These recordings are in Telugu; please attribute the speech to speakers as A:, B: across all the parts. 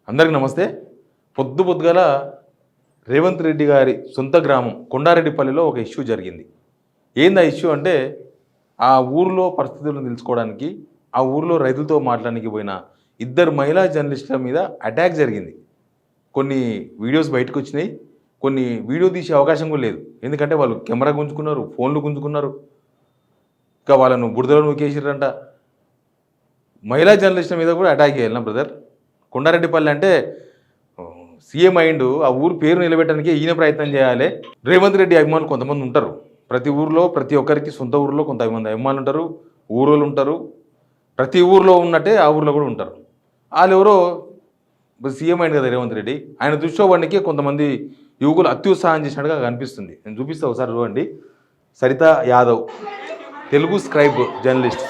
A: అందరికీ నమస్తే. పొద్దుగల రేవంత్ రెడ్డి గారి సొంత గ్రామం కొండారెడ్డిపల్లిలో ఒక ఇష్యూ జరిగింది. ఏంది ఆ ఇష్యూ అంటే, ఆ ఊరిలో పరిస్థితులను తెలుసుకోవడానికి, ఆ ఊరిలో రైతులతో మాట్లాడడానికి పోయిన ఇద్దరు మహిళా జర్నలిస్టుల మీద అటాక్ జరిగింది. కొన్ని వీడియోస్ బయటకు వచ్చినాయి. కొన్ని వీడియో తీసే అవకాశం కూడా లేదు. ఎందుకంటే వాళ్ళు కెమెరా గుంజుకున్నారు, ఫోన్లు గుంజుకున్నారు. ఇంకా వాళ్ళను బురదలో నూకేసిర్రంట. మహిళా జర్నలిస్టుల మీద కూడా అటాక్ చేయాలి నా బ్రదర్. కొండారెడ్డిపల్లి అంటే సీఎం అయిండు, ఆ ఊరు పేరు నిలబెట్టడానికి ఈయన ప్రయత్నం చేయాలి. రేవంత్ రెడ్డి అభిమానులు కొంతమంది ఉంటారు. ప్రతి ఊరిలో ప్రతి ఒక్కరికి సొంత ఊరిలో కొంతమంది అభిమానులు ఉంటారు, ఊరోళ్ళు ఉంటారు. ప్రతి ఊరిలో ఉన్నట్టే ఆ ఊరిలో కూడా ఉంటారు. వాళ్ళు ఎవరో సీఎం అయింది కదా రేవంత్ రెడ్డి, ఆయన దృష్టివాడికి కొంతమంది యువకులు అత్యుత్సాహం చేసినట్టుగా కనిపిస్తుంది. నేను చూపిస్తా ఒకసారి చూడండి. Saritha Yadav, Telugu scribe journalist.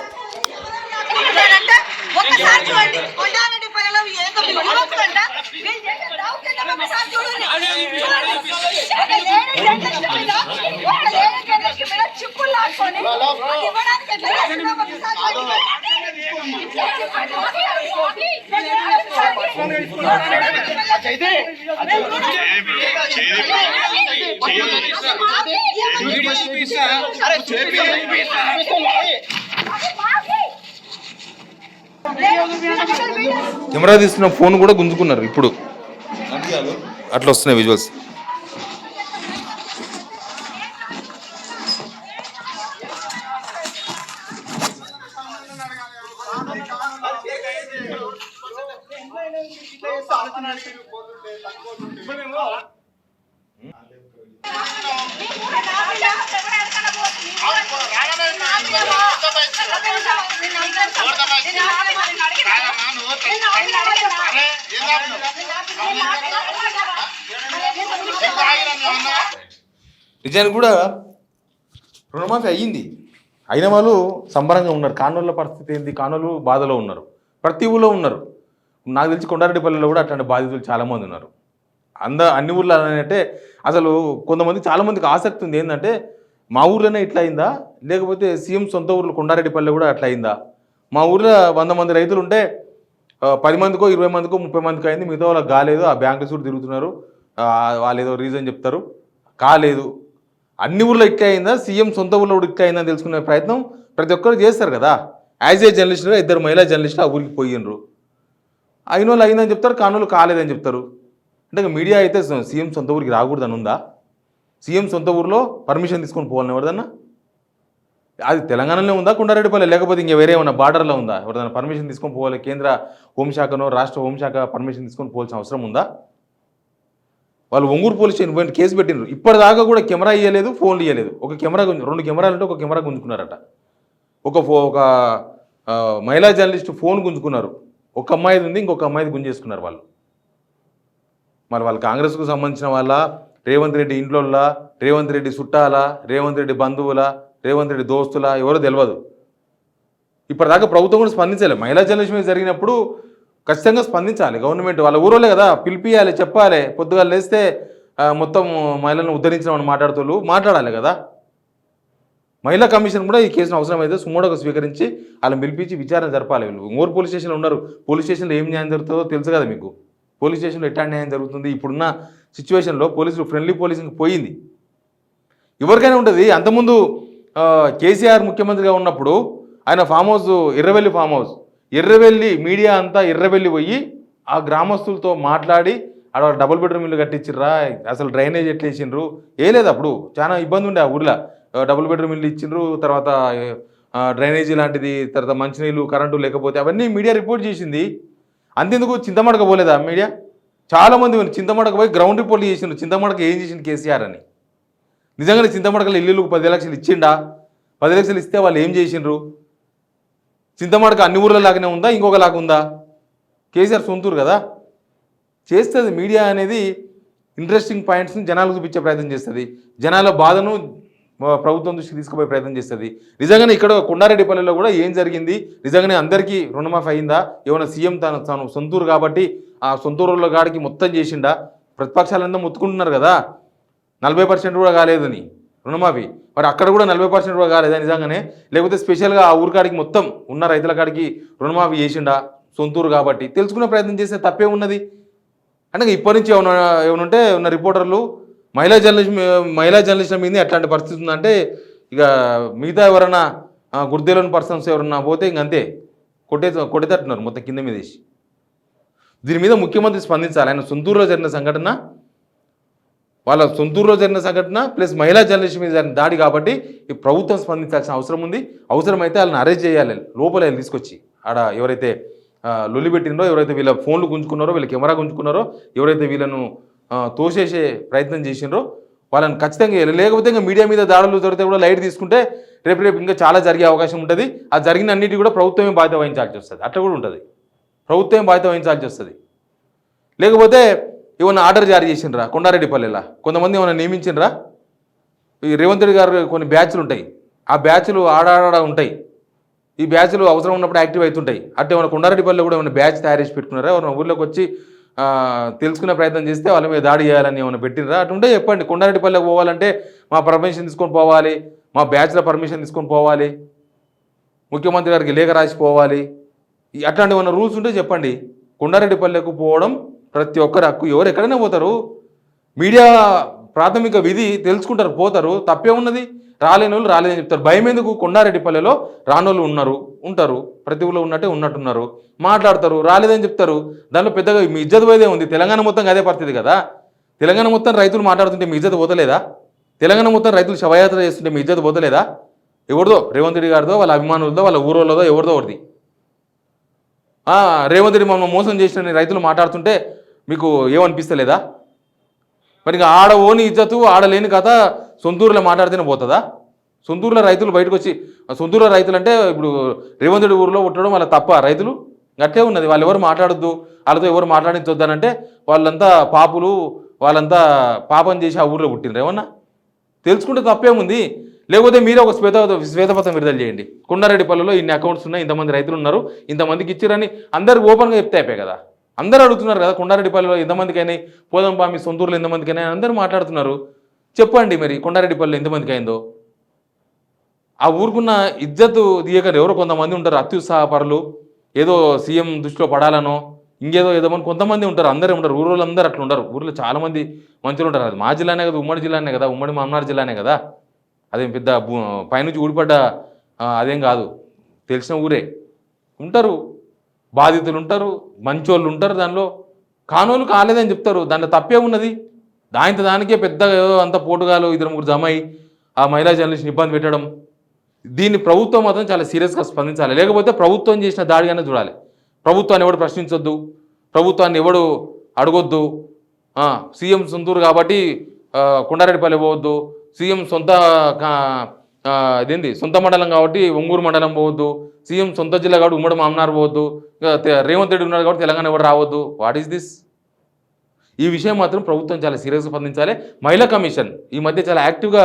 A: Camera తీస్తున్న ఫోన్ కూడా గుంజుకున్నారు. ఇప్పుడు అట్లా వస్తున్నాయి విజువల్స్. నిజానికి కూడా రుణమాఫీ అయ్యింది. అయిన వాళ్ళు సంబరంగా ఉన్నారు. కానోళ్ళ పరిస్థితి ఏంది? కానోళ్ళు బాధలో ఉన్నారు. ప్రతి ఊళ్ళో ఉన్నారు. నాకు తెలిసి కొండారెడ్డిపల్లిలో కూడా అట్లాంటి బాధితులు చాలామంది ఉన్నారు. అన్ని ఊర్లో అంటే అసలు కొంతమంది చాలామందికి ఆసక్తి ఉంది. ఏంటంటే మా ఊర్లోనే ఇట్లా అయిందా, లేకపోతే సీఎం సొంత ఊర్లో కొండారెడ్డిపల్లి కూడా అట్లా అయిందా? మా ఊర్లో 100 మంది రైతులు ఉంటే 10 మందికో 20 మందికో 30 మందికో అయింది. మిగతా వాళ్ళకి కాలేదు. ఆ బ్యాంకు చుట్టూ తిరుగుతున్నారు. వాళ్ళు ఏదో రీజన్ చెప్తారు, కాలేదు. అన్ని ఊర్లో ఇట్లా అయిందా, సీఎం సొంత ఊర్లో కూడా ఇట్లా అయిందని తెలుసుకునే ప్రయత్నం ప్రతి ఒక్కరు చేస్తారు కదా. యాజ్ ఏ జర్నలిస్టుగా ఇద్దరు మహిళా జర్నలిస్టులు ఆ ఊరికి పోయినరు. అయిన వాళ్ళు అయిందని చెప్తారు, కానోళ్ళు కాలేదని చెప్తారు. అంటే మీడియా అయితే సీఎం సొంత ఊరికి రాకూడదని ఉందా? సీఎం సొంత ఊరిలో పర్మిషన్ తీసుకొని పోవాలని ఎవరిదన్నా? అది తెలంగాణలో ఉందా కొండారెడ్డిపల్లి, లేకపోతే ఇంకా వేరే ఏమన్నా బార్డర్లో ఉందా? ఎవరిదైనా పర్మిషన్ తీసుకొని పోవాలి? కేంద్ర హోంశాఖనో రాష్ట్ర హోంశాఖ పర్మిషన్ తీసుకొని పోవాల్సిన అవసరం ఉందా? వాళ్ళు ఒంగూరు పోలీస్ స్టేషన్ కేసు పెట్టినారు. ఇప్పటిదాకా కూడా కెమెరా ఇవ్వలేదు, ఫోన్లు ఇవ్వలేదు. ఒక కెమెరా 2 కెమెరాలు ఉంటే ఒక కెమెరా గుంజుకున్నారట. ఒక మహిళా జర్నలిస్ట్ ఫోన్ గుంజుకున్నారు. ఒక అమ్మాయిది ఉంది, ఇంకొక అమ్మాయిది గుంజేసుకున్నారు వాళ్ళు. మరి వాళ్ళు కాంగ్రెస్కు సంబంధించిన వాళ్ళ, రేవంత్ రెడ్డి ఇంట్లో, రేవంత్ రెడ్డి చుట్టాల, రేవంత్ రెడ్డి బంధువుల, రేవంత్ రెడ్డి దోస్తుల, ఎవరో తెలియదు. ఇప్పటిదాకా ప్రభుత్వం కూడా స్పందించాలి. మహిళా జర్నలిస్ట్ మీద జరిగినప్పుడు ఖచ్చితంగా స్పందించాలి గవర్నమెంట్. వాళ్ళ ఊరోలే కదా, పిలిపియాలి, చెప్పాలి. పొద్దుగా లేస్తే మొత్తం మహిళలను ఉద్ధరించమని మాట్లాడాలి కదా. మహిళా కమిషన్ కూడా ఈ కేసును అవసరమైతే సుమోటోగా స్వీకరించి వాళ్ళని పిలిపించి విచారణ జరపాలి. వీళ్ళు ఒంగూరు పోలీస్ స్టేషన్లో ఉన్నారు. పోలీస్ స్టేషన్లో ఏం న్యాయం జరుగుతుందో తెలుసు కదా మీకు. పోలీస్ స్టేషన్లో ఎట్లాంటి న్యాయం జరుగుతుంది? ఇప్పుడున్న సిచ్యువేషన్లో పోలీసులు ఫ్రెండ్లీ పోలీసింగ్ పోయింది. ఎవరికైనా ఉంటుంది. అంతకుముందు కేసీఆర్ ముఖ్యమంత్రిగా ఉన్నప్పుడు ఆయన farm house Erravelli farm house, Erravelli media అంతా ఎర్రవెల్లి పోయి ఆ గ్రామస్తులతో మాట్లాడి ఆడ డబుల్ బెడ్రూమ్ ఇల్లు కట్టించిర్రా, అసలు డ్రైనేజ్ ఎట్లా వేసిండ్రు, లేదు. అప్పుడు చాలా ఇబ్బంది ఉండే ఆ ఊర్లో. డబుల్ బెడ్రూమ్ ఇల్లు ఇచ్చిండ్రు, తర్వాత డ్రైనేజీ లాంటిది, తర్వాత మంచినీళ్ళు, కరెంటు లేకపోతే అవన్నీ మీడియా రిపోర్ట్ చేసింది. అంతెందుకు చింతమడక పోలేదా మీడియా? చాలామంది చింతమడక పోయి గ్రౌండ్ రిపోర్ట్ చేసిండ్రు. చింతమడక ఏం చేసిండు కేసీఆర్ అని. నిజంగానే చింతమడకలో ఇల్లుకు 10 లక్షలు ఇచ్చిండా? 10 లక్షలు ఇస్తే వాళ్ళు ఏం చేసిండ్రు? చింతమడక అన్ని ఊర్ల లాగానే ఉందా, ఇంకొకలాగా ఉందా? కేసీఆర్ సొంతూరు కదా. చేస్తుంది మీడియా అనేది. ఇంట్రెస్టింగ్ పాయింట్స్ని జనాలకు చూపించే ప్రయత్నం చేస్తుంది. జనాల బాధను ప్రభుత్వం దృష్టికి తీసుకుపోయే ప్రయత్నం చేస్తుంది. నిజంగానే ఇక్కడ కొండారెడ్డిపల్లిలో కూడా ఏం జరిగింది, నిజంగానే అందరికీ రుణమాఫీ అయిందా? ఏమైనా సీఎం తను సొంతూరు కాబట్టి ఆ సొంతూరులో గాడికి మొత్తం చేసిండా? ప్రతిపక్షాలంతా మొత్తుకుంటున్నారు కదా 40% కూడా కాలేదని రుణమాఫీ. మరి అక్కడ కూడా 40% కూడా కాలేదా నిజంగానే? లేకపోతే స్పెషల్గా ఆ ఊరి కాడికి మొత్తం ఉన్న రైతుల కాడికి రుణమాఫీ చేసిండా సొంతూరు కాబట్టి? తెలుసుకునే ప్రయత్నం చేస్తే తప్పే ఉన్నది. అంటే ఇప్పటి నుంచి ఏమైనా ఉంటే ఉన్న రిపోర్టర్లు మహిళా జర్నలిస్టుల మీద అట్లాంటి పరిస్థితి ఉందంటే ఇక మిగతా ఎవరైనా గుర్తులేని పర్సన్స్ ఎవరన్నా పోతే ఇంకంతే కొట్టేటట్టున్నారు మొత్తం కింద మీద వేసి. దీని మీద ముఖ్యమంత్రి స్పందించాలి. ఆయన సొంతూరులో జరిగిన సంఘటన, వాళ్ళ సొంతూరులో జరిగిన సంఘటన ప్లస్ మహిళా జర్నలిస్ట్ మీద జరిగిన దాడి కాబట్టి ఈ ప్రభుత్వం స్పందించాల్సిన అవసరం ఉంది. అవసరమైతే వాళ్ళని అరెస్ట్ చేయాలి, లోపల తీసుకొచ్చి ఆడ ఎవరైతే లొల్లి పెట్టినరో, ఎవరైతే వీళ్ళ ఫోన్లు గుంజుకున్నారో, వీళ్ళ కెమెరా గుంజుకున్నారో, ఎవరైతే వీళ్ళను తోసేసే ప్రయత్నం చేసినారో వాళ్ళని ఖచ్చితంగా, లేకపోతే ఇంకా మీడియా మీద దాడులు జరిగితే కూడా లైట్ తీసుకుంటే రేపు ఇంకా చాలా జరిగే అవకాశం ఉంటుంది. ఆ జరిగిన అన్నిటి కూడా ప్రభుత్వమే బాధ్యత వహించాల్సి వస్తుంది. అట్లా కూడా ఉంటుంది, ప్రభుత్వమే బాధ్యత వహించాల్సి వస్తుంది. లేకపోతే ఏమన్నా ఆర్డర్ జారీ చేసిండ్రా కొండారెడ్డిపల్లిలా, కొంతమంది ఏమైనా నియమించిండ్రా? ఈ రేవంత్ రెడ్డి గారు కొన్ని బ్యాచ్లు ఉంటాయి, ఆ బ్యాచ్లు ఆడాడ ఉంటాయి, ఈ బ్యాచ్లు అవసరం ఉన్నప్పుడు యాక్టివ్ అవుతుంటాయి. అట్లా ఏమైనా కొండారెడ్డిపల్లిలో కూడా ఏమైనా బ్యాచ్ తయారు చేసి పెట్టుకున్నారా? ఏమైనా ఊళ్ళోకి వచ్చి తెలుసుకునే ప్రయత్నం చేస్తే వాళ్ళ మీద దాడి చేయాలని ఏమైనా పెట్టినరా? అటుంటే చెప్పండి. కొండారెడ్డిపల్లికి పోవాలంటే మా పర్మిషన్ తీసుకొని పోవాలి, మా బ్యాచ్ల పర్మిషన్ తీసుకొని పోవాలి, ముఖ్యమంత్రి గారికి లేఖ రాసిపోవాలి, అట్లాంటి ఏమైనా రూల్స్ ఉంటే చెప్పండి. కొండారెడ్డిపల్లెకు పోవడం ప్రతి ఒక్కరి హక్కు. ఎవరు ఎక్కడైనా పోతారు, మీడియా ప్రాథమిక విధి తెలుసుకుంటారు, పోతారు, తప్పే ఉన్నది. రాలేని వాళ్ళు రాలేదని చెప్తారు. భయం ఎందుకు? కొండారెడ్డిపల్లెలో రానోళ్ళు ఉంటారు, ప్రతి ఊళ్ళో ఉన్నట్టే ఉన్నట్టున్నారు, మాట్లాడతారు, రాలేదని చెప్తారు. దాంట్లో పెద్దగా మీ ఇజ్జత్ పోయేదే ఉంది. తెలంగాణ మొత్తం అదే పరిస్థితి కదా. తెలంగాణ మొత్తం రైతులు మాట్లాడుతుంటే మీ ఇజ్జత్ పోతలేదా? తెలంగాణ మొత్తం రైతులు శవయాత్ర చేస్తుంటే మీ ఇజ్జత్ పోతలేదా? ఎవరిదో, రేవంత్ రెడ్డి గారిదో, వాళ్ళ అభిమానులదో, వాళ్ళ ఊరోళ్ళదో, ఎవరిదో ఒకటి. రేవంత్ రెడ్డి మమ్మల్ని మోసం చేసిన రైతులు మాట్లాడుతుంటే మీకు ఏమనిపిస్తలేదా? మరి ఇక ఆడ ఓని ఇజ్జతు, ఆడలేని కథ సొంతూరులో మాట్లాడితేనే పోతుందా? సొంతూరులో రైతులు బయటకు వచ్చి, సొంతూరులో రైతులు అంటే ఇప్పుడు రేవంత్ రెడ్డి ఊరిలో ఉండడం వాళ్ళ తప్ప? రైతులు గట్టే ఉన్నది. వాళ్ళు ఎవరు మాట్లాడొద్దు, వాళ్ళతో ఎవరు మాట్లాడించొద్దనంటే వాళ్ళంతా పాపులు, వాళ్ళంతా పాపం చేసి ఆ ఊర్లో పుట్టినరు. ఏమన్నా తెలుసుకుంటే తప్పేముంది? లేకపోతే మీరే ఒక శ్వేతపత్రం విడుదల చేయండి. కొండారెడ్డిపల్లిలో ఇన్ని అకౌంట్స్ ఉన్నాయి, ఇంతమంది రైతులు ఉన్నారు, ఇంతమందికి ఇచ్చిరని అందరికి ఓపెన్గా చెప్తే అయిపోయాయి కదా. అందరూ అడుగుతున్నారు కదా, కొండారెడ్డిపల్లిలో ఎంతమందికైనా, పోదంపా మీ సొంతూరులో ఎంతమందికైనా, అందరూ మాట్లాడుతున్నారు. చెప్పండి మరి కొండారెడ్డిపల్లిలో ఎంతమందికి అయిందో. ఆ ఊరుకున్న ఇజ్జతు దియకరు ఎవరో కొంతమంది ఉంటారు, అత్యుత్సాహపరులు, ఏదో సీఎం దృష్టిలో పడాలనో ఇంకేదో ఏదోమని కొంతమంది ఉంటారు. అందరూ ఉంటారు, ఊళ్ళో అందరూ అట్లా ఉండరు. ఊళ్ళో చాలామంది మంచులు ఉంటారు. అది మా జిల్లానే కదా, ఉమ్మడి జిల్లానే కదా, ఉమ్మడి మన్నార్ జిల్లానే కదా. అదేం పెద్ద పైనుంచి ఊడిపడ్డ అదేం కాదు, తెలిసిన ఊరే. ఉంటారు బాధితులు, ఉంటారు మంచోళ్ళు ఉంటారు, దానిలో కానోళ్ళు కాలేదని చెప్తారు. దాంట్లో తప్పే ఉన్నది? దానికే పెద్ద అంత పోటుగాలు ఇద్దరు ముగ్గురు జమ అయ్యి ఆ మహిళా జర్నలిస్ట్ని ఇబ్బంది పెట్టడం. దీన్ని ప్రభుత్వం మాత్రం చాలా సీరియస్గా స్పందించాలి. లేకపోతే ప్రభుత్వం చేసిన దాడిగానే చూడాలి. ప్రభుత్వాన్ని ఎవడు ప్రశ్నించొద్దు, ప్రభుత్వాన్ని ఎవడు అడగొద్దు. సీఎం సొంతూరు కాబట్టి కొండారెడ్డిపల్లి పోవద్దు, సీఎం సొంత మండలం కాబట్టి ఒంగూరు మండలం పోవద్దు, సీఎం సొంత జిల్లా కాబట్టి ఉమ్మడి మామనార్ పోవద్దు, రేవంత్ రెడ్డి ఉన్నాడు కాబట్టి తెలంగాణ ఎవరు రావద్దు. What is this? ఈ విషయం మాత్రం ప్రభుత్వం చాలా సీరియస్గా స్పందించాలి. మహిళా కమిషన్ ఈ మధ్య చాలా యాక్టివ్గా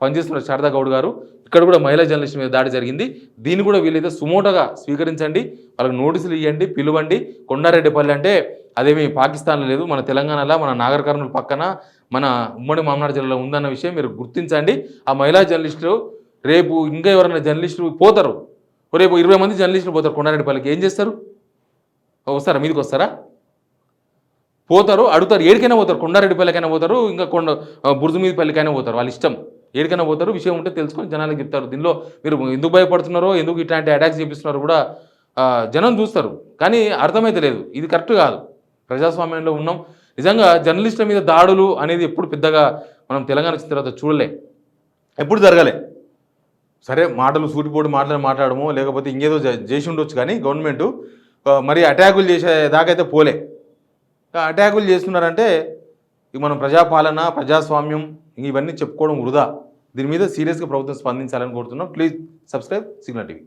A: పనిచేస్తున్నారు శారదా గౌడ్ గారు. ఇక్కడ కూడా మహిళా జర్నలిస్ట్ మీద దాడి జరిగింది. దీన్ని కూడా వీలైతే సుమోటోగా స్వీకరించండి, వాళ్ళకి నోటీసులు ఇవ్వండి, పిలువండి. కొండారెడ్డిపల్లి అంటే అదేమి పాకిస్తాన్లో లేదు, మన తెలంగాణలో, మన నాగర్ కర్నూలు పక్కన, మన ఉమ్మడి మామనాడు జిల్లాలో ఉందన్న విషయం మీరు గుర్తించండి. ఆ మహిళా జర్నలిస్టులు రేపు ఇంకా ఎవరైనా జర్నలిస్టులు పోతారు, రేపు 20 మంది జర్నలిస్టులు పోతారు కొండారెడ్డిపల్లికి. ఏం చేస్తారు? వస్తారా? మీదకి వస్తారా? పోతారు, అడుగుతారు, ఏడికైనా పోతారు, కొండారెడ్డిపల్లికైనా పోతారు, ఇంకా బుర్జు మీద పల్లికైనా పోతారు, వాళ్ళ ఇష్టం. ఏడికైనా పోతారు, విషయం ఉంటే తెలుసుకొని జనాలకు చెప్తారు. దీనిలో మీరు ఎందుకు భయపడుతున్నారో, ఎందుకు ఇట్లాంటి అటాక్స్ చేపిస్తున్నారో కూడా జనం చూస్తారు. కానీ అర్థమైతే లేదు, ఇది కరెక్ట్ కాదు. ప్రజాస్వామ్యంలో ఉన్నాం. నిజంగా జర్నలిస్టుల మీద దాడులు అనేది ఎప్పుడు పెద్దగా మనం తెలంగాణ వచ్చిన తర్వాత చూడలే, ఎప్పుడు జరగలే. సరే మాటలు సూటిపోటు మాట్లాడము, లేకపోతే ఇంకేదో చేసి ఉండొచ్చు, కానీ గవర్నమెంట్ మరి అటాకులు చేసేదాకైతే పోలే. అటాకులు చేస్తున్నారంటే ఇక మనం ప్రజాపాలన, ప్రజాస్వామ్యం ఇవన్నీ చెప్పుకోవడం వృధా. దీని మీద సీరియస్గా ప్రభుత్వం స్పందించాలని కోరుతున్నాం. Please subscribe signal TV.